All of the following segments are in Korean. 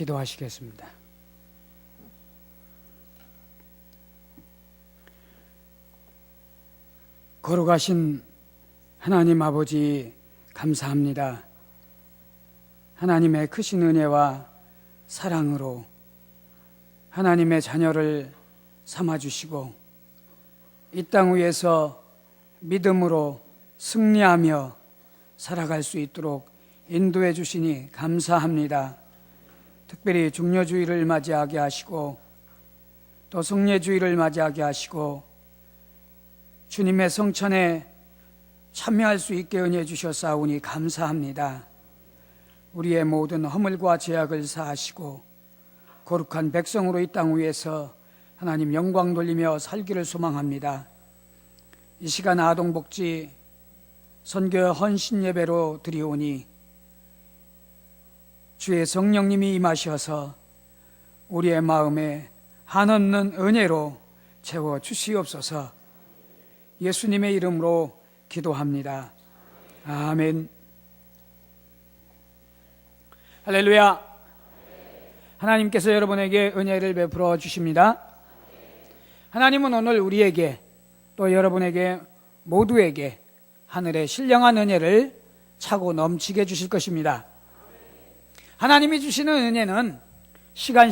기도하시겠습니다. 거룩하신 하나님 아버지, 감사합니다. 하나님의 크신 은혜와 사랑으로 하나님의 자녀를 삼아주시고 이 땅 위에서 믿음으로 승리하며 살아갈 수 있도록 인도해 주시니 감사합니다. 특별히 중려주의를 맞이하게 하시고 또 성례주의를 맞이하게 하시고 주님의 성찬에 참여할 수 있게 은혜 주셨사오니 감사합니다. 우리의 모든 허물과 죄악을 사하시고 거룩한 백성으로 이 땅 위에서 하나님 영광 돌리며 살기를 소망합니다. 이 시간 아동복지 선교 헌신 예배로 드리오니 주의 성령님이 임하셔서 우리의 마음에 한없는 은혜로 채워 주시옵소서. 예수님의 이름으로 기도합니다. 아멘. 할렐루야. 하나님께서 여러분에게 은혜를 베풀어 주십니다. 하나님은 오늘 우리에게 또 여러분에게 모두에게 하늘의 신령한 은혜를 차고 넘치게 주실 것입니다. 하나님이 주시는 은혜는 시간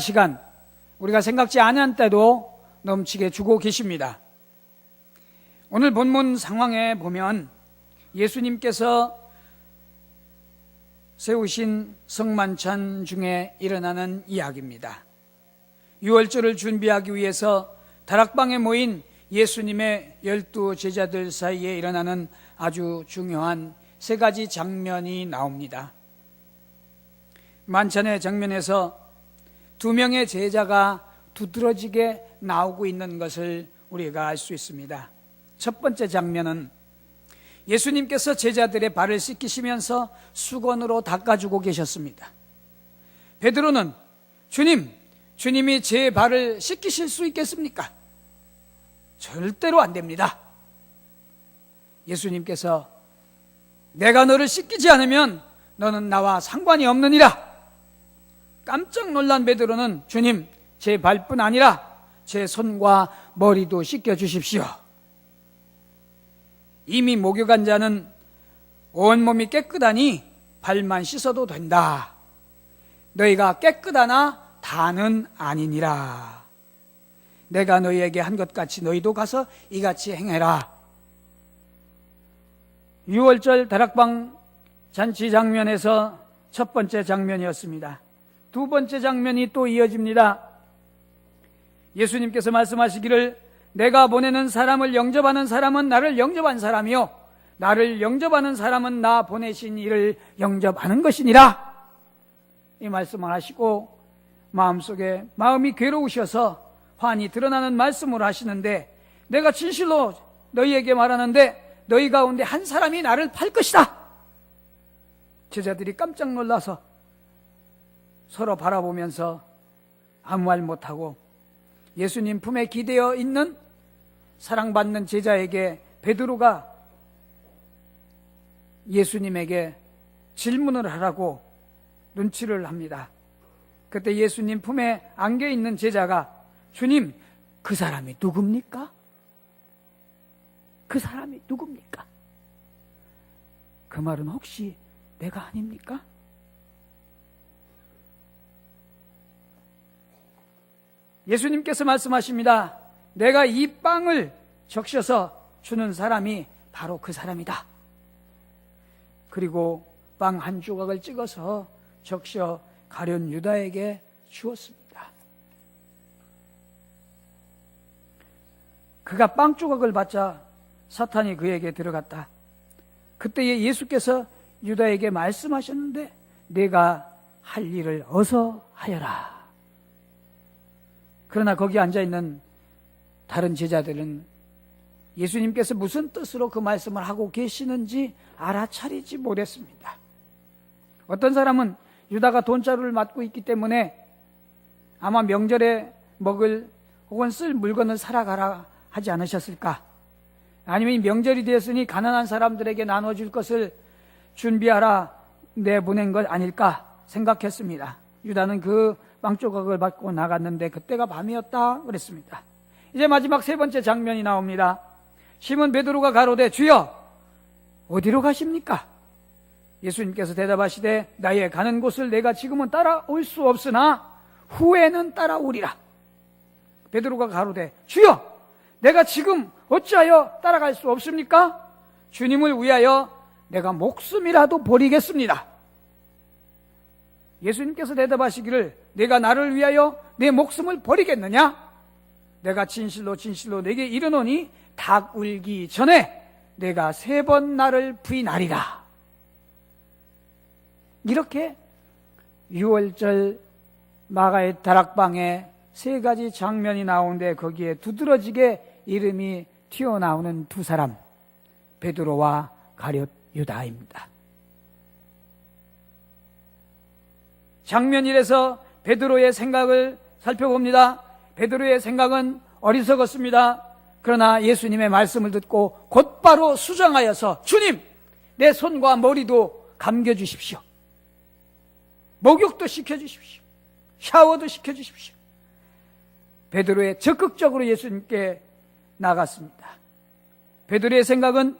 우리가 생각지 않은 때도 넘치게 주고 계십니다. 오늘 본문 상황에 보면 예수님께서 세우신 성만찬 중에 일어나는 이야기입니다. 유월절을 준비하기 위해서 다락방에 모인 예수님의 12 제자들 사이에 일어나는 아주 중요한 세 가지 장면이 나옵니다. 만찬의 장면에서 2명의 제자가 두드러지게 나오고 있는 것을 우리가 알 수 있습니다. 첫 번째 장면은 예수님께서 제자들의 발을 씻기시면서 수건으로 닦아주고 계셨습니다. 베드로는 주님이 제 발을 씻기실 수 있겠습니까? 절대로 안 됩니다. 예수님께서 내가 너를 씻기지 않으면 너는 나와 상관이 없느니라. 깜짝 놀란 베드로는 주님, 제 발뿐 아니라 제 손과 머리도 씻겨주십시오. 이미 목욕한 자는 온몸이 깨끗하니 발만 씻어도 된다. 너희가 깨끗하나 다는 아니니라. 내가 너희에게 한 것 같이 너희도 가서 이같이 행해라. 유월절 다락방 잔치 장면에서 첫 번째 장면이었습니다. 두 번째 장면이 또 이어집니다. 예수님께서 말씀하시기를 내가 보내는 사람을 영접하는 사람은 나를 영접한 사람이요 나를 영접하는 사람은 나 보내신 이를 영접하는 것이니라. 이 말씀을 하시고 마음이 괴로우셔서 환히 드러나는 말씀을 하시는데 내가 진실로 너희에게 말하는데 너희 가운데 한 사람이 나를 팔 것이다. 제자들이 깜짝 놀라서 서로 바라보면서 아무 말 못하고 예수님 품에 기대어 있는 사랑받는 제자에게 베드로가 예수님에게 질문을 하라고 눈치를 합니다. 그때 예수님 품에 안겨 있는 제자가 주님, 그 사람이 누굽니까? 그 사람이 누굽니까? 그 말은 혹시 내가 아닙니까? 예수님께서 말씀하십니다. 내가 이 빵을 적셔서 주는 사람이 바로 그 사람이다. 그리고 빵 한 조각을 찍어서 적셔 가룟 유다에게 주었습니다. 그가 빵 조각을 받자 사탄이 그에게 들어갔다. 그때에 예수께서 유다에게 말씀하셨는데 내가 할 일을 어서 하여라. 그러나 거기 앉아있는 다른 제자들은 예수님께서 무슨 뜻으로 그 말씀을 하고 계시는지 알아차리지 못했습니다. 어떤 사람은 유다가 돈자루를 맡고 있기 때문에 아마 명절에 먹을 혹은 쓸 물건을 사러 가라 하지 않으셨을까? 아니면 명절이 되었으니 가난한 사람들에게 나눠줄 것을 준비하라 내보낸 것 아닐까 생각했습니다. 유다는 그 빵 조각을 받고 나갔는데 그때가 밤이었다 그랬습니다. 이제 마지막 세 번째 장면이 나옵니다. 시몬 베드로가 가로되 주여 어디로 가십니까? 예수님께서 대답하시되 나의 가는 곳을 내가 지금은 따라올 수 없으나 후에는 따라오리라. 베드로가 가로되 주여 내가 지금 어찌하여 따라갈 수 없습니까? 주님을 위하여 내가 목숨이라도 버리겠습니다. 예수님께서 대답하시기를 내가 나를 위하여 내 목숨을 버리겠느냐? 내가 진실로 진실로 내게 이르노니 닭 울기 전에 내가 3번 나를 부인하리라. 이렇게 6월절 마가의 다락방에 3가지 장면이 나오는데 거기에 두드러지게 이름이 튀어나오는 두 사람, 베드로와 가룟 유다입니다. 장면 1에서 베드로의 생각을 살펴봅니다. 베드로의 생각은 어리석었습니다. 그러나 예수님의 말씀을 듣고 곧바로 수정하여서 주님, 내 손과 머리도 감겨주십시오. 목욕도 시켜주십시오. 샤워도 시켜주십시오. 베드로의 적극적으로 예수님께 나갔습니다. 베드로의 생각은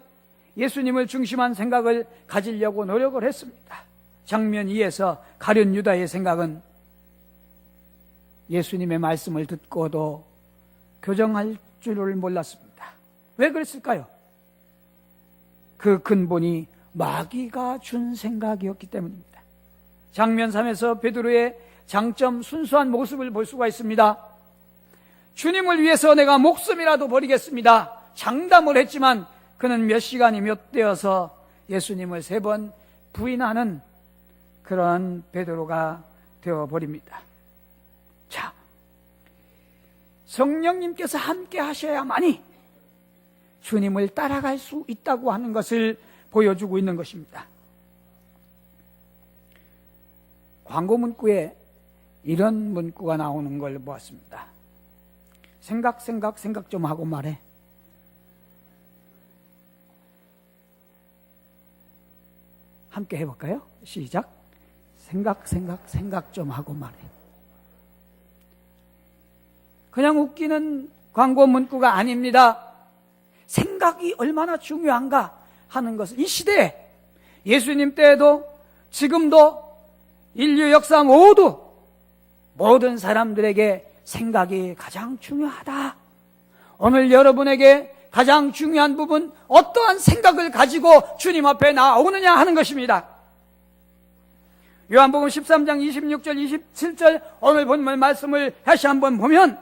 예수님을 중심한 생각을 가지려고 노력을 했습니다. 장면 2에서 가룟 유다의 생각은 예수님의 말씀을 듣고도 교정할 줄을 몰랐습니다. 왜 그랬을까요? 그 근본이 마귀가 준 생각이었기 때문입니다. 장면 3에서 베드로의 장점, 순수한 모습을 볼 수가 있습니다. 주님을 위해서 내가 목숨이라도 버리겠습니다. 장담을 했지만 그는 몇 시간이 몇 되어서 예수님을 3번 부인하는 그런 베드로가 되어버립니다. 자, 성령님께서 함께 하셔야만이 주님을 따라갈 수 있다고 하는 것을 보여주고 있는 것입니다. 광고 문구에 이런 문구가 나오는 걸 보았습니다. 생각 좀 하고 말해. 함께 해볼까요? 시작. 생각 좀 하고 말해. 그냥 웃기는 광고 문구가 아닙니다. 생각이 얼마나 중요한가 하는 것을 이 시대에 예수님 때에도 지금도 인류 역사 모든 사람들에게 생각이 가장 중요하다. 오늘 여러분에게 가장 중요한 부분, 어떠한 생각을 가지고 주님 앞에 나오느냐 하는 것입니다. 요한복음 13장 26절 27절 오늘 본문 말씀을 다시 한번 보면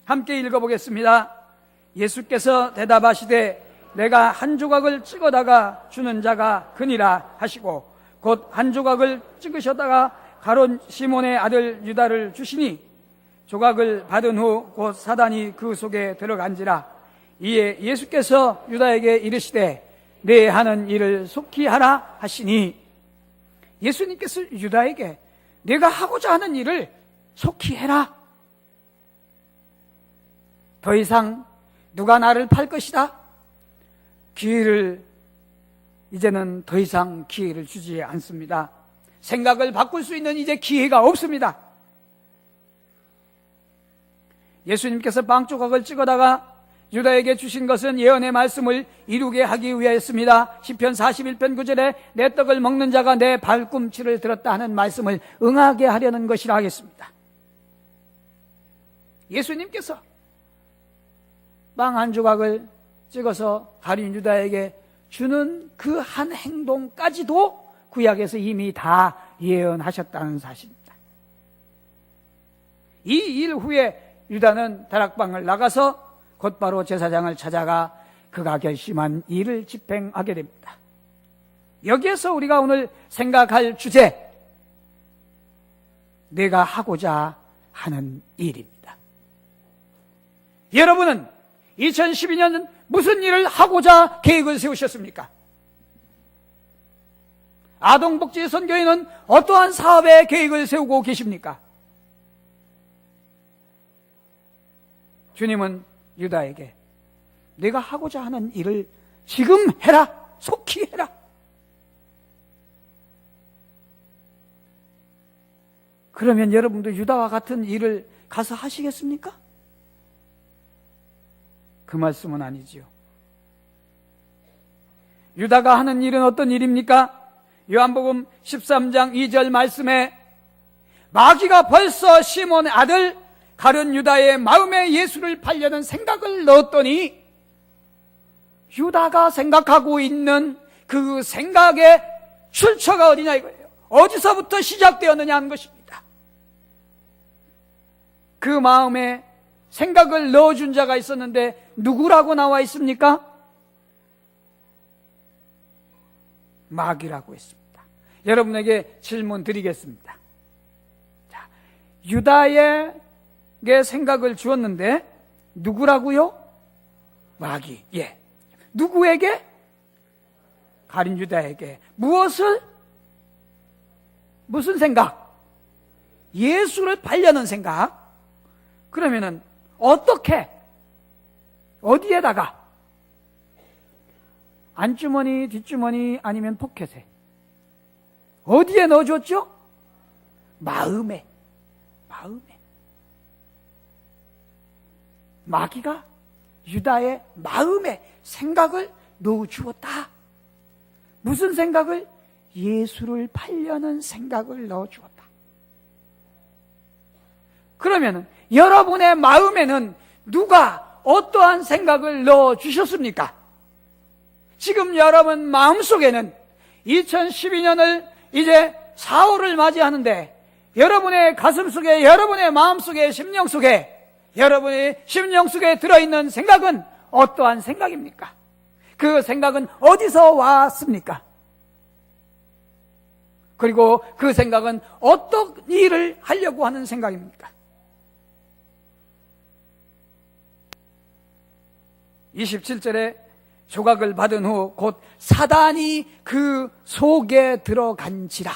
함께 읽어보겠습니다. 예수께서 대답하시되 내가 한 조각을 찍어다가 주는 자가 그니라 하시고 곧 한 조각을 찍으셨다가 가룟 시몬의 아들 유다를 주시니 조각을 받은 후 곧 사단이 그 속에 들어간지라. 이에 예수께서 유다에게 이르시되 내 하는 일을 속히 하라 하시니 예수님께서 유다에게 내가 하고자 하는 일을 속히 해라. 더 이상 누가 나를 팔 것이다. 이제는 더 이상 기회를 주지 않습니다. 생각을 바꿀 수 있는 이제 기회가 없습니다. 예수님께서 빵 조각을 찍어다가 유다에게 주신 것은 예언의 말씀을 이루게 하기 위하였습니다. 시편 41편 9절에 내 떡을 먹는 자가 내 발꿈치를 들었다 하는 말씀을 응하게 하려는 것이라 하겠습니다. 예수님께서 빵 한 조각을 찍어서 가룟 유다에게 주는 그 한 행동까지도 구약에서 이미 다 예언하셨다는 사실입니다. 이 일 후에 유다는 다락방을 나가서 곧바로 제사장을 찾아가 그가 결심한 일을 집행하게 됩니다. 여기에서 우리가 오늘 생각할 주제, 내가 하고자 하는 일입니다. 여러분은 2012년 무슨 일을 하고자 계획을 세우셨습니까? 아동복지 선교회는 어떠한 사업에 계획을 세우고 계십니까? 주님은 유다에게 내가 하고자 하는 일을 지금 해라, 속히 해라. 그러면 여러분도 유다와 같은 일을 가서 하시겠습니까? 그 말씀은 아니지요. 유다가 하는 일은 어떤 일입니까? 요한복음 13장 2절 말씀에 마귀가 벌써 시몬의 아들 가룟 유다의 마음에 예수를 팔려는 생각을 넣었더니 유다가 생각하고 있는 그 생각의 출처가 어디냐 이거예요. 어디서부터 시작되었느냐 하는 것입니다. 그 마음에 생각을 넣어준 자가 있었는데 누구라고 나와 있습니까? 마귀라고 했습니다. 여러분에게 질문 드리겠습니다. 자, 유다에게 생각을 주었는데 누구라고요? 마귀. 예. 누구에게? 가룟 유다에게. 무슨 생각? 예수를 팔려는 생각. 그러면은 어떻게? 어디에다가? 안주머니, 뒷주머니, 아니면 포켓에. 어디에 넣어줬죠? 마음에. 마귀가 유다의 마음에 생각을 넣어주었다. 무슨 생각을? 예수를 팔려는 생각을 넣어주었다. 그러면 여러분의 마음에는 누가 어떠한 생각을 넣어주셨습니까? 지금 여러분 마음속에는 2012년을 이제 4월을 맞이하는데 여러분의 가슴 속에, 여러분의 마음 속에, 심령 속에, 여러분의 심령 속에 들어있는 생각은 어떠한 생각입니까? 그 생각은 어디서 왔습니까? 그리고 그 생각은 어떤 일을 하려고 하는 생각입니까? 27절에 조각을 받은 후 곧 사단이 그 속에 들어간지라.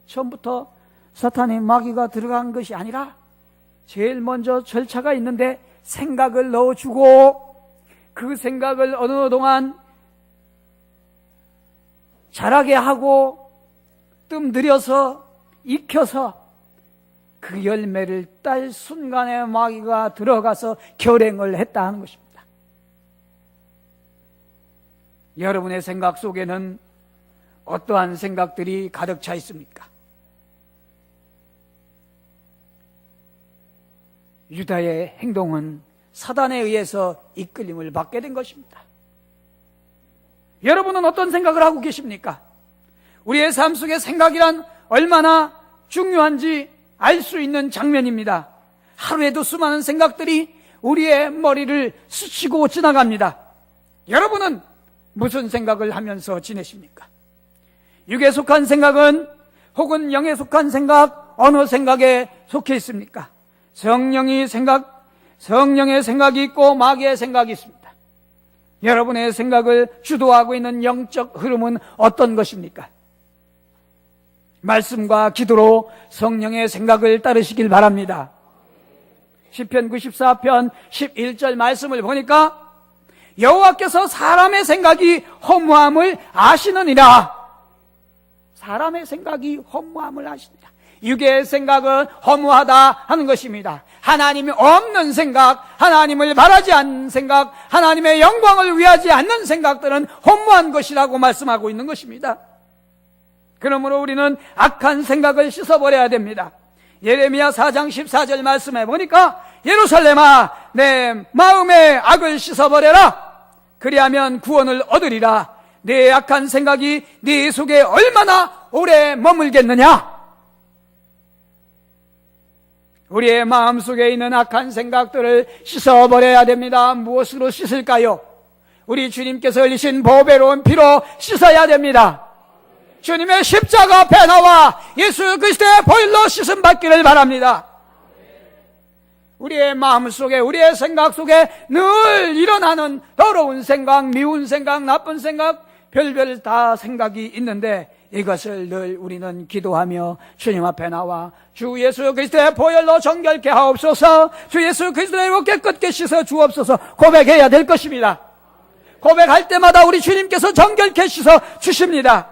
처음부터 사탄의 마귀가 들어간 것이 아니라 제일 먼저 절차가 있는데 생각을 넣어주고 그 생각을 어느 동안 자라게 하고 뜸들여서 익혀서 그 열매를 딸 순간에 마귀가 들어가서 결행을 했다 하는 것입니다. 여러분의 생각 속에는 어떠한 생각들이 가득 차 있습니까? 유다의 행동은 사단에 의해서 이끌림을 받게 된 것입니다. 여러분은 어떤 생각을 하고 계십니까? 우리의 삶 속의 생각이란 얼마나 중요한지 알 수 있는 장면입니다. 하루에도 수많은 생각들이 우리의 머리를 스치고 지나갑니다. 여러분은 무슨 생각을 하면서 지내십니까? 육에 속한 생각은 혹은 영에 속한 생각, 어느 생각에 속해 있습니까? 성령의 생각이 있고 마귀의 생각이 있습니다. 여러분의 생각을 주도하고 있는 영적 흐름은 어떤 것입니까? 말씀과 기도로 성령의 생각을 따르시길 바랍니다. 시편 94편 11절 말씀을 보니까 여호와께서 사람의 생각이 허무함을 아시느니라. 사람의 생각이 허무함을 아십니다. 육의 생각은 허무하다 하는 것입니다. 하나님이 없는 생각, 하나님을 바라지 않는 생각, 하나님의 영광을 위하지 않는 생각들은 허무한 것이라고 말씀하고 있는 것입니다. 그러므로 우리는 악한 생각을 씻어버려야 됩니다. 예레미야 4장 14절 말씀해 보니까 예루살렘아 내 마음의 악을 씻어버려라. 그리하면 구원을 얻으리라. 내 악한 생각이 네 속에 얼마나 오래 머물겠느냐. 우리의 마음속에 있는 악한 생각들을 씻어버려야 됩니다. 무엇으로 씻을까요? 우리 주님께서 흘리신 보배로운 피로 씻어야 됩니다. 주님의 십자가 앞에 나와 예수 그리스도의 보혈로 씻음 받기를 바랍니다. 우리의 마음속에, 우리의 생각 속에 늘 일어나는 더러운 생각, 미운 생각, 나쁜 생각, 별별 다 생각이 있는데 이것을 늘 우리는 기도하며 주님 앞에 나와 주 예수 그리스도의 보혈로 정결케 하옵소서, 주 예수 그리스도의 이로 깨끗게 씻어 주옵소서 고백해야 될 것입니다. 고백할 때마다 우리 주님께서 정결케 씻어 주십니다.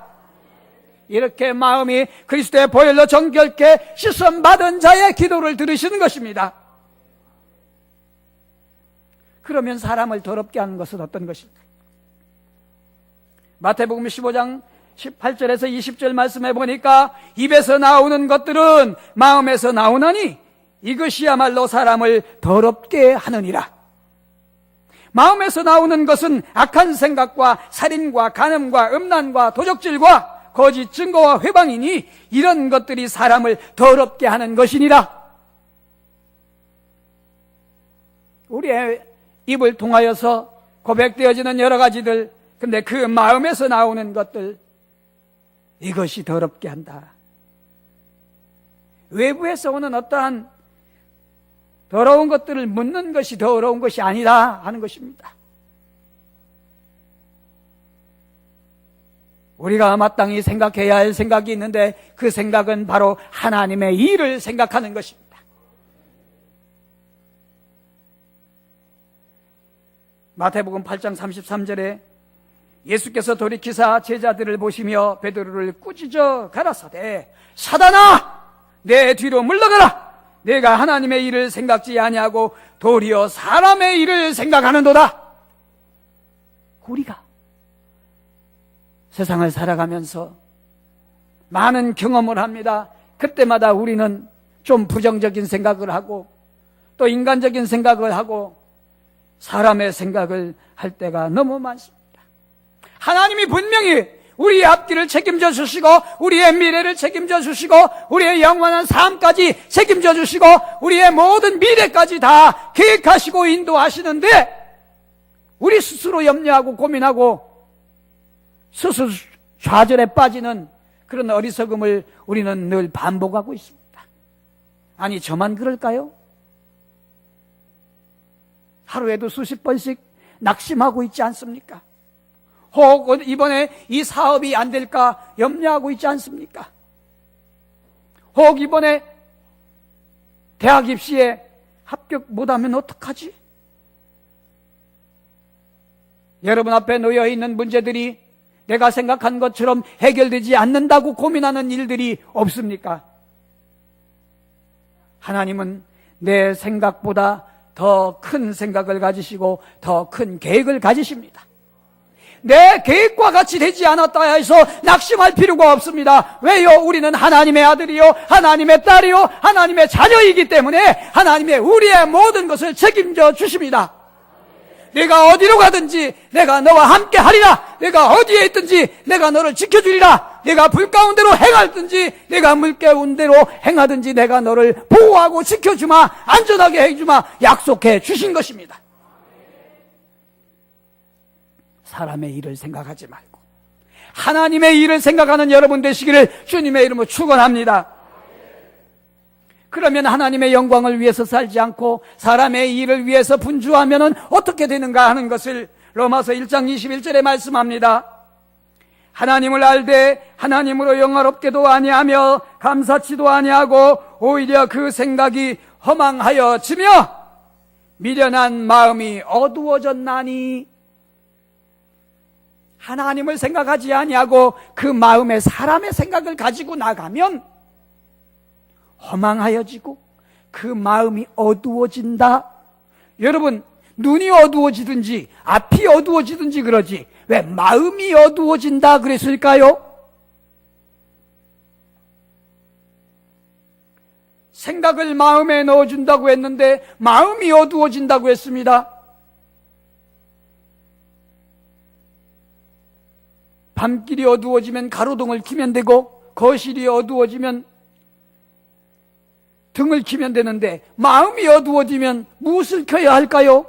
이렇게 마음이 그리스도의 보혈로 정결케 씻음받은 자의 기도를 들으시는 것입니다. 그러면 사람을 더럽게 하는 것은 어떤 것일까? 마태복음 15장 18절에서 20절 말씀해 보니까 입에서 나오는 것들은 마음에서 나오나니 이것이야말로 사람을 더럽게 하느니라. 마음에서 나오는 것은 악한 생각과 살인과 간음과 음란과 도적질과 거짓 증거와 회방이니 이런 것들이 사람을 더럽게 하는 것이니라. 우리의 입을 통하여서 고백되어지는 여러 가지들, 근데 그 마음에서 나오는 것들, 이것이 더럽게 한다. 외부에서 오는 어떠한 더러운 것들을 묻는 것이 더러운 것이 아니다 하는 것입니다. 우리가 마땅히 생각해야 할 생각이 있는데 그 생각은 바로 하나님의 일을 생각하는 것입니다. 마태복음 8장 33절에 예수께서 돌이키사 제자들을 보시며 베드로를 꾸짖어 가라사대 사단아 내 뒤로 물러가라. 내가 하나님의 일을 생각지 아니하고 도리어 사람의 일을 생각하는도다. 우리가 세상을 살아가면서 많은 경험을 합니다. 그때마다 우리는 좀 부정적인 생각을 하고 또 인간적인 생각을 하고 사람의 생각을 할 때가 너무 많습니다. 하나님이 분명히 우리의 앞길을 책임져 주시고 우리의 미래를 책임져 주시고 우리의 영원한 삶까지 책임져 주시고 우리의 모든 미래까지 다 계획하시고 인도하시는데 우리 스스로 염려하고 고민하고 스스로 좌절에 빠지는 그런 어리석음을 우리는 늘 반복하고 있습니다. 아니 저만 그럴까요? 하루에도 수십 번씩 낙심하고 있지 않습니까? 혹 이번에 이 사업이 안 될까 염려하고 있지 않습니까? 혹 이번에 대학 입시에 합격 못하면 어떡하지? 여러분 앞에 놓여 있는 문제들이 내가 생각한 것처럼 해결되지 않는다고 고민하는 일들이 없습니까? 하나님은 내 생각보다 더 큰 생각을 가지시고 더 큰 계획을 가지십니다. 내 계획과 같이 되지 않았다 해서 낙심할 필요가 없습니다. 왜요? 우리는 하나님의 아들이요 하나님의 딸이요 하나님의 자녀이기 때문에 하나님의 우리의 모든 것을 책임져 주십니다. 내가 어디로 가든지 내가 너와 함께 하리라. 내가 어디에 있든지 내가 너를 지켜주리라. 내가 불 가운데로 행하든지 내가 물 가운데로 행하든지 내가 너를 보호하고 지켜주마 안전하게 해주마 약속해 주신 것입니다. 사람의 일을 생각하지 말고 하나님의 일을 생각하는 여러분 되시기를 주님의 이름으로 축원합니다. 그러면 하나님의 영광을 위해서 살지 않고 사람의 일을 위해서 분주하면 어떻게 되는가 하는 것을 로마서 1장 21절에 말씀합니다. 하나님을 알되 하나님으로 영화롭게도 아니하며 감사치도 아니하고 오히려 그 생각이 허망하여지며 미련한 마음이 어두워졌나니. 하나님을 생각하지 아니하고 그 마음에 사람의 생각을 가지고 나가면 허망하여지고 그 마음이 어두워진다. 여러분 눈이 어두워지든지 앞이 어두워지든지 그러지 왜 마음이 어두워진다 그랬을까요? 생각을 마음에 넣어준다고 했는데 마음이 어두워진다고 했습니다. 밤길이 어두워지면 가로등을 켜면 되고 거실이 어두워지면 등을 켜면 되는데 마음이 어두워지면 무엇을 켜야 할까요?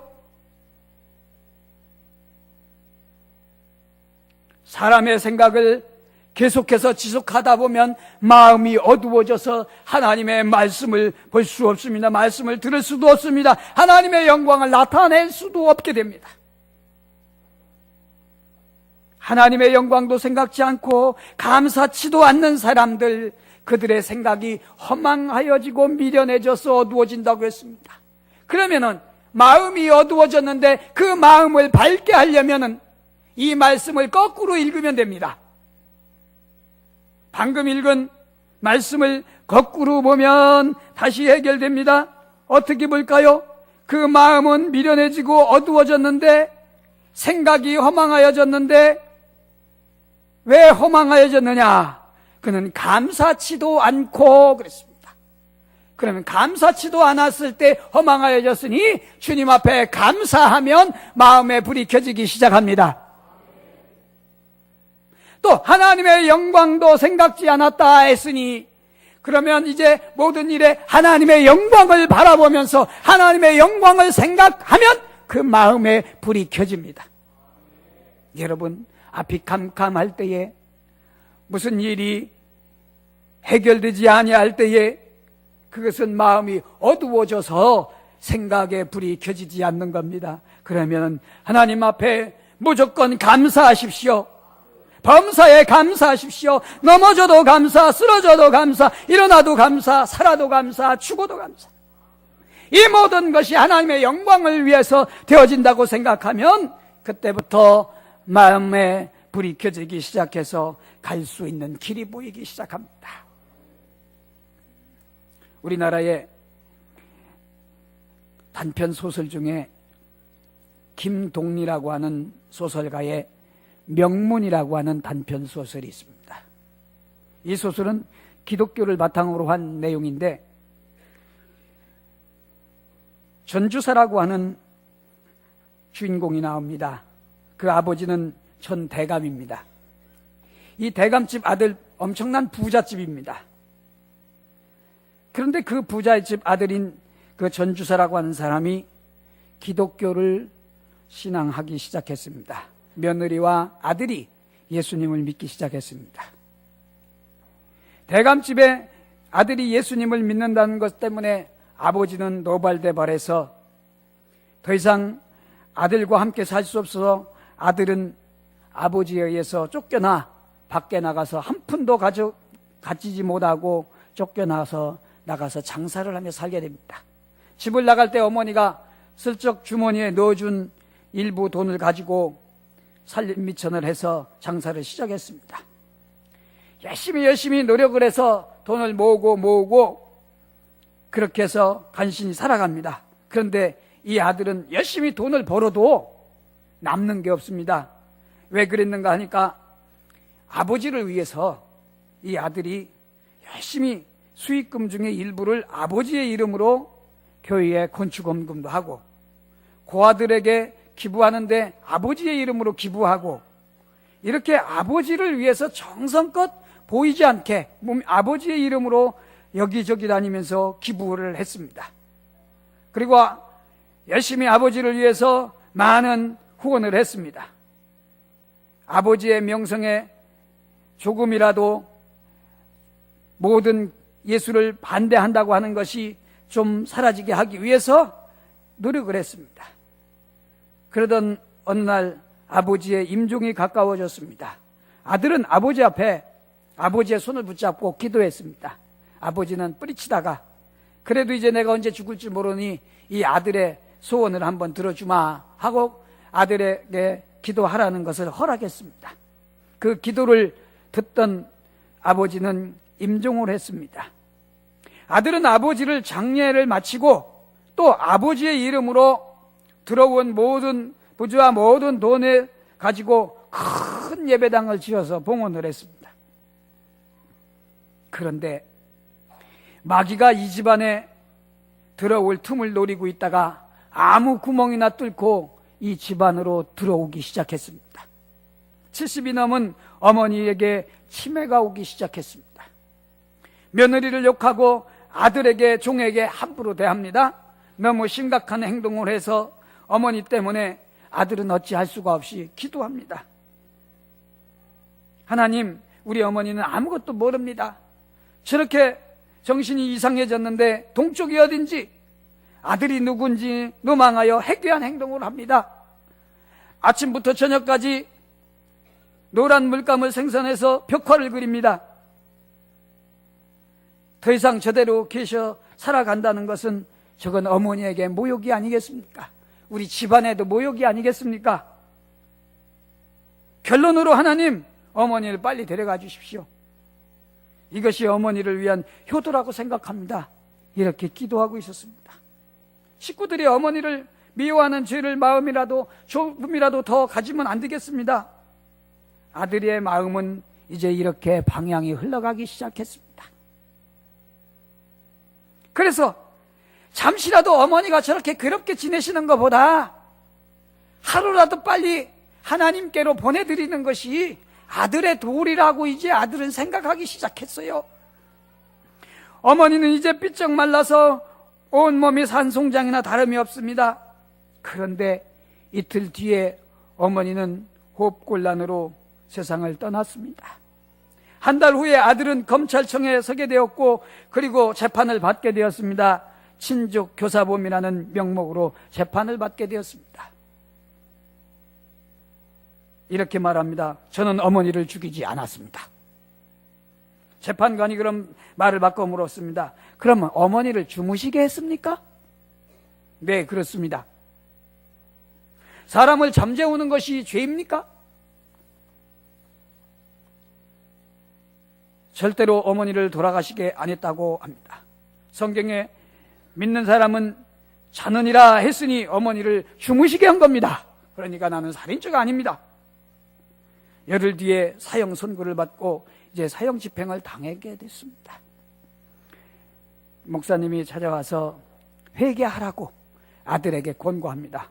사람의 생각을 계속해서 지속하다 보면 마음이 어두워져서 하나님의 말씀을 볼 수 없습니다. 말씀을 들을 수도 없습니다. 하나님의 영광을 나타낼 수도 없게 됩니다. 하나님의 영광도 생각지 않고 감사치도 않는 사람들, 그들의 생각이 허망하여지고 미련해져서 어두워진다고 했습니다. 그러면은 마음이 어두워졌는데 그 마음을 밝게 하려면은 이 말씀을 거꾸로 읽으면 됩니다. 방금 읽은 말씀을 거꾸로 보면 다시 해결됩니다. 어떻게 볼까요? 그 마음은 미련해지고 어두워졌는데, 생각이 허망하여졌는데, 왜 허망하여졌느냐? 그는 감사치도 않고 그랬습니다. 그러면 감사치도 않았을 때 허망하여졌으니 주님 앞에 감사하면 마음의 불이 켜지기 시작합니다. 또 하나님의 영광도 생각지 않았다 했으니, 그러면 이제 모든 일에 하나님의 영광을 바라보면서 하나님의 영광을 생각하면 그 마음의 불이 켜집니다. 여러분, 앞이 캄캄할 때에, 무슨 일이 해결되지 아니할 때에, 그것은 마음이 어두워져서 생각의 불이 켜지지 않는 겁니다. 그러면 하나님 앞에 무조건 감사하십시오. 범사에 감사하십시오. 넘어져도 감사, 쓰러져도 감사, 일어나도 감사, 살아도 감사, 죽어도 감사. 이 모든 것이 하나님의 영광을 위해서 되어진다고 생각하면 그때부터 마음에 불이 켜지기 시작해서 갈 수 있는 길이 보이기 시작합니다. 우리나라의 단편 소설 중에 김동리라고 하는 소설가의 명문이라고 하는 단편 소설이 있습니다. 이 소설은 기독교를 바탕으로 한 내용인데, 전주사라고 하는 주인공이 나옵니다. 그 아버지는 전 대감입니다. 이 대감집 아들 엄청난 부잣집입니다. 그런데 그 부자집 아들인 그 전주사라고 하는 사람이 기독교를 신앙하기 시작했습니다. 며느리와 아들이 예수님을 믿기 시작했습니다. 대감집의 아들이 예수님을 믿는다는 것 때문에 아버지는 노발대발해서 더 이상 아들과 함께 살 수 없어서 아들은 아버지에 의해서 쫓겨나 밖에 나가서 한 푼도 가지지 못하고 쫓겨나서 나가서 장사를 하며 살게 됩니다. 집을 나갈 때 어머니가 슬쩍 주머니에 넣어준 일부 돈을 가지고 살림미천을 해서 장사를 시작했습니다. 열심히 노력을 해서 돈을 모으고 그렇게 해서 간신히 살아갑니다. 그런데 이 아들은 열심히 돈을 벌어도 남는 게 없습니다. 왜 그랬는가 하니까 아버지를 위해서 이 아들이 열심히 수익금 중에 일부를 아버지의 이름으로 교회에 건축원금도 하고, 고아들에게 기부하는데 아버지의 이름으로 기부하고, 이렇게 아버지를 위해서 정성껏 보이지 않게 아버지의 이름으로 여기저기 다니면서 기부를 했습니다. 그리고 열심히 아버지를 위해서 많은 후원을 했습니다. 아버지의 명성에 조금이라도 모든 예수를 반대한다고 하는 것이 좀 사라지게 하기 위해서 노력을 했습니다. 그러던 어느 날 아버지의 임종이 가까워졌습니다. 아들은 아버지 앞에 아버지의 손을 붙잡고 기도했습니다. 아버지는 뿌리치다가 그래도 이제 내가 언제 죽을지 모르니 이 아들의 소원을 한번 들어주마 하고 아들에게 기도하라는 것을 허락했습니다. 그 기도를 듣던 아버지는 임종을 했습니다. 아들은 아버지를 장례를 마치고 또 아버지의 이름으로 들어온 모든 부주와 모든 돈을 가지고 큰 예배당을 지어서 봉헌을 했습니다. 그런데 마귀가 이 집안에 들어올 틈을 노리고 있다가 아무 구멍이나 뚫고 이 집안으로 들어오기 시작했습니다. 70이 넘은 어머니에게 치매가 오기 시작했습니다. 며느리를 욕하고 아들에게 종에게 함부로 대합니다. 너무 심각한 행동을 해서 어머니 때문에 아들은 어찌할 수가 없이 기도합니다. 하나님, 우리 어머니는 아무것도 모릅니다. 저렇게 정신이 이상해졌는데 동쪽이 어딘지, 아들이 누군지 노망하여 해괴한 행동을 합니다. 아침부터 저녁까지 노란 물감을 생산해서 벽화를 그립니다. 더 이상 저대로 계셔 살아간다는 것은 저건 어머니에게 모욕이 아니겠습니까? 우리 집안에도 모욕이 아니겠습니까? 결론으로 하나님, 어머니를 빨리 데려가 주십시오. 이것이 어머니를 위한 효도라고 생각합니다. 이렇게 기도하고 있었습니다. 식구들이 어머니를 미워하는 죄를 마음이라도 조금이라도 더 가지면 안 되겠습니다. 아들의 마음은 이제 이렇게 방향이 흘러가기 시작했습니다. 그래서 잠시라도 어머니가 저렇게 괴롭게 지내시는 것보다 하루라도 빨리 하나님께로 보내드리는 것이 아들의 도리라고 이제 아들은 생각하기 시작했어요. 어머니는 이제 삐쩍 말라서 온몸이 산송장이나 다름이 없습니다. 그런데 이틀 뒤에 어머니는 호흡곤란으로 세상을 떠났습니다. 한 달 후에 아들은 검찰청에 서게 되었고 그리고 재판을 받게 되었습니다. 친족 교사범이라는 명목으로 재판을 받게 되었습니다. 이렇게 말합니다. 저는 어머니를 죽이지 않았습니다. 재판관이 그럼 말을 바꿔 물었습니다. 그러면 어머니를 주무시게 했습니까? 네, 그렇습니다. 사람을 잠재우는 것이 죄입니까? 절대로 어머니를 돌아가시게 안 했다고 합니다. 성경에 믿는 사람은 자느니라 했으니 어머니를 주무시게 한 겁니다. 그러니까 나는 살인죄가 아닙니다. 열흘 뒤에 사형 선고를 받고 이제 사형 집행을 당하게 됐습니다. 목사님이 찾아와서 회개하라고 아들에게 권고합니다.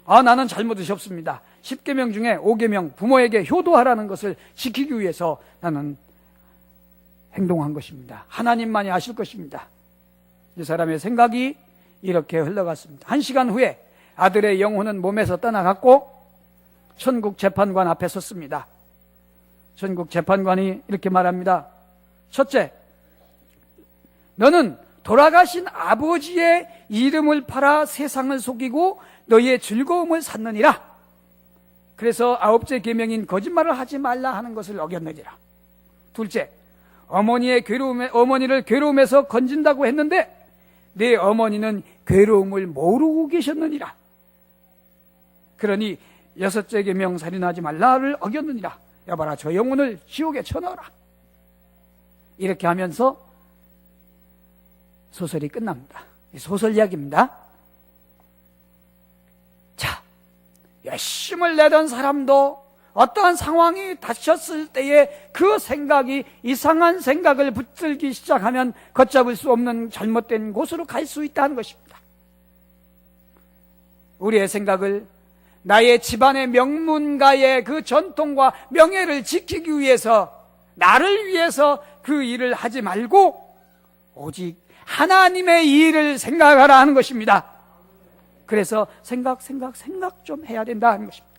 나는 잘못이 없습니다. 10계명 중에 5계명 부모에게 효도하라는 것을 지키기 위해서 나는 행동한 것입니다. 하나님만이 아실 것입니다. 이 사람의 생각이 이렇게 흘러갔습니다. 1시간 후에 아들의 영혼은 몸에서 떠나갔고 천국 재판관 앞에 섰습니다. 천국 재판관이 이렇게 말합니다. 첫째, 너는 돌아가신 아버지의 이름을 팔아 세상을 속이고 너희의 즐거움을 샀느니라. 그래서 9째 계명인 거짓말을 하지 말라 하는 것을 어겼느니라. 둘째, 어머니를 괴로움에서 건진다고 했는데 내 어머니는 괴로움을 모르고 계셨느니라. 그러니 6째 계명 살인하지 말라를 어겼느니라. 여봐라, 저 영혼을 지옥에 쳐넣어라. 이렇게 하면서 소설이 끝납니다. 소설 이야기입니다. 자, 열심을 내던 사람도 어떠한 상황이 닥쳤을 때에 그 생각이 이상한 생각을 붙들기 시작하면 걷잡을 수 없는 잘못된 곳으로 갈 수 있다는 것입니다. 우리의 생각을 나의 집안의 명문가의 그 전통과 명예를 지키기 위해서, 나를 위해서 그 일을 하지 말고 오직 하나님의 일을 생각하라 하는 것입니다. 그래서 생각 좀 해야 된다 하는 것입니다.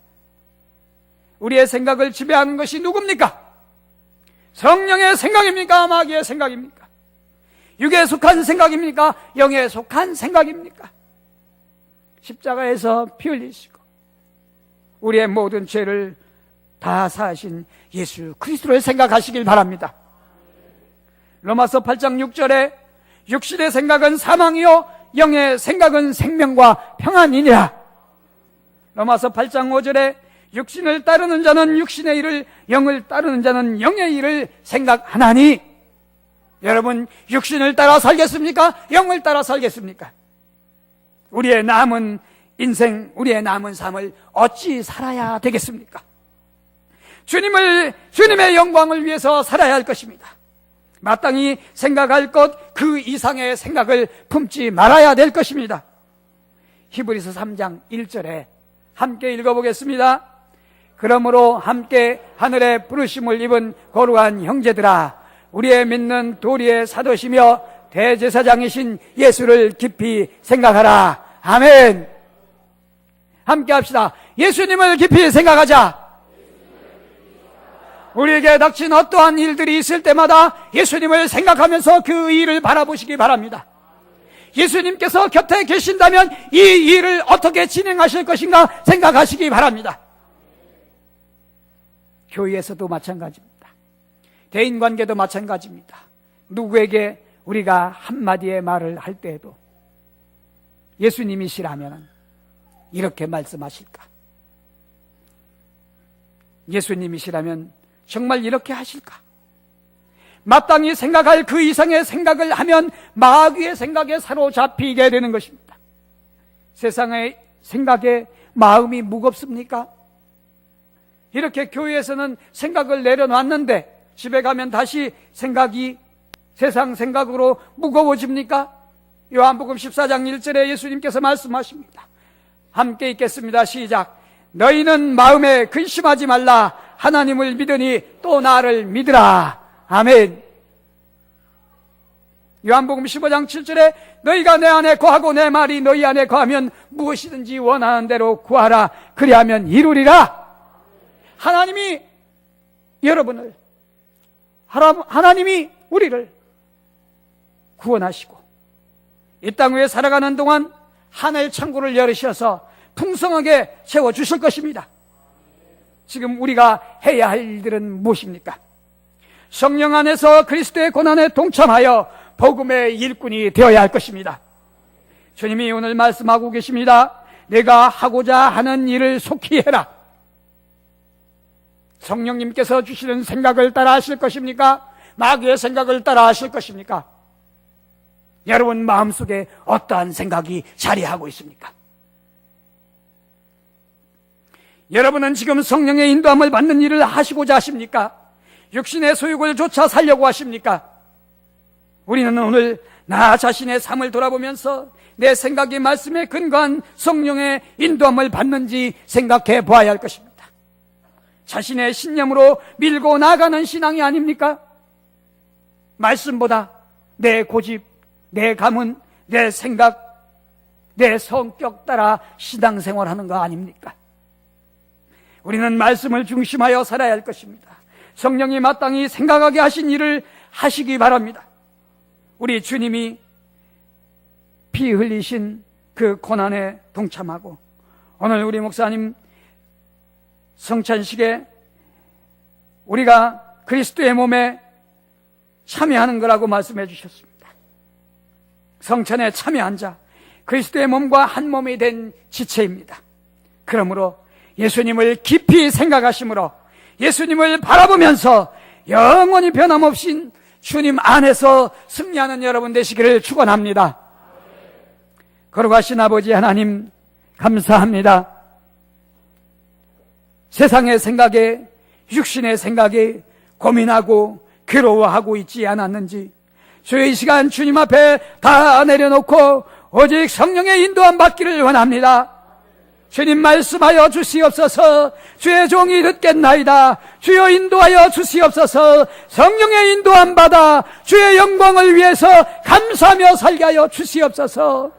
우리의 생각을 지배하는 것이 누굽니까? 성령의 생각입니까? 마귀의 생각입니까? 육에 속한 생각입니까? 영에 속한 생각입니까? 십자가에서 피 흘리시고 우리의 모든 죄를 다 사하신 예수 그리스도를 생각하시길 바랍니다. 로마서 8장 6절에 육신의 생각은 사망이요 영의 생각은 생명과 평안이니라. 로마서 8장 5절에 육신을 따르는 자는 육신의 일을, 영을 따르는 자는 영의 일을 생각하나니. 여러분, 육신을 따라 살겠습니까? 영을 따라 살겠습니까? 우리의 남은 인생, 우리의 남은 삶을 어찌 살아야 되겠습니까? 주님의 영광을 위해서 살아야 할 것입니다. 마땅히 생각할 것 그 이상의 생각을 품지 말아야 될 것입니다. 히브리서 3장 1절에 함께 읽어보겠습니다. 그러므로 함께 하늘의 부르심을 입은 거룩한 형제들아, 우리의 믿는 도리의 사도시며 대제사장이신 예수를 깊이 생각하라. 아멘. 함께 합시다. 예수님을 깊이 생각하자. 우리에게 닥친 어떠한 일들이 있을 때마다 예수님을 생각하면서 그 일을 바라보시기 바랍니다. 예수님께서 곁에 계신다면 이 일을 어떻게 진행하실 것인가 생각하시기 바랍니다. 교회에서도 마찬가지입니다. 대인관계도 마찬가지입니다. 누구에게 우리가 한마디의 말을 할 때에도 예수님이시라면 이렇게 말씀하실까? 예수님이시라면 정말 이렇게 하실까? 마땅히 생각할 그 이상의 생각을 하면 마귀의 생각에 사로잡히게 되는 것입니다. 세상의 생각에 마음이 무겁습니까? 이렇게 교회에서는 생각을 내려놨는데 집에 가면 다시 생각이 세상 생각으로 무거워집니까? 요한복음 14장 1절에 예수님께서 말씀하십니다. 함께 읽겠습니다. 시작. 너희는 마음에 근심하지 말라. 하나님을 믿으니 또 나를 믿으라. 아멘. 요한복음 15장 7절에 너희가 내 안에 거하고 내 말이 너희 안에 거하면 무엇이든지 원하는 대로 구하라. 그리하면 이루리라. 하나님이 여러분을, 하나님이 우리를 구원하시고 이 땅 위에 살아가는 동안 하늘 창고를 열으셔서 풍성하게 채워주실 것입니다. 지금 우리가 해야 할 일들은 무엇입니까? 성령 안에서 그리스도의 고난에 동참하여 복음의 일꾼이 되어야 할 것입니다. 주님이 오늘 말씀하고 계십니다. 내가 하고자 하는 일을 속히 해라. 성령님께서 주시는 생각을 따라 하실 것입니까? 마귀의 생각을 따라 하실 것입니까? 여러분 마음속에 어떠한 생각이 자리하고 있습니까? 여러분은 지금 성령의 인도함을 받는 일을 하시고자 하십니까? 육신의 소욕을 쫓아 살려고 하십니까? 우리는 오늘 나 자신의 삶을 돌아보면서 내 생각이 말씀에 근거한 성령의 인도함을 받는지 생각해 보아야 할 것입니다. 자신의 신념으로 밀고 나가는 신앙이 아닙니까? 말씀보다 내 고집, 내 감은, 내 생각, 내 성격 따라 신앙생활하는 거 아닙니까? 우리는 말씀을 중심하여 살아야 할 것입니다. 성령이 마땅히 생각하게 하신 일을 하시기 바랍니다. 우리 주님이 피 흘리신 그 고난에 동참하고 오늘 우리 목사님 성찬식에 우리가 그리스도의 몸에 참여하는 거라고 말씀해 주셨습니다. 성찬에 참여한 자, 그리스도의 몸과 한 몸이 된 지체입니다. 그러므로 예수님을 깊이 생각하심으로 예수님을 바라보면서 영원히 변함없이 주님 안에서 승리하는 여러분 되시기를 축원합니다. 거룩하신 아버지 하나님 감사합니다. 세상의 생각에, 육신의 생각에 고민하고 괴로워하고 있지 않았는지 주의 이 시간 주님 앞에 다 내려놓고 오직 성령의 인도함 받기를 원합니다. 주님 말씀하여 주시옵소서. 주의 종이 듣겠나이다. 주여 인도하여 주시옵소서. 성령의 인도함 받아 주의 영광을 위해서 감사하며 살게 하여 주시옵소서.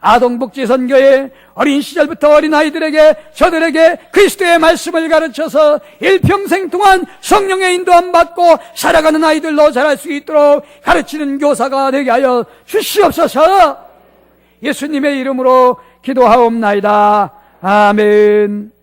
아동복지선교회 어린 시절부터 어린아이들에게 저들에게 그리스도의 말씀을 가르쳐서 일평생 동안 성령의 인도함 받고 살아가는 아이들로 자랄 수 있도록 가르치는 교사가 되게 하여 주시옵소서. 예수님의 이름으로 기도하옵나이다. 아멘.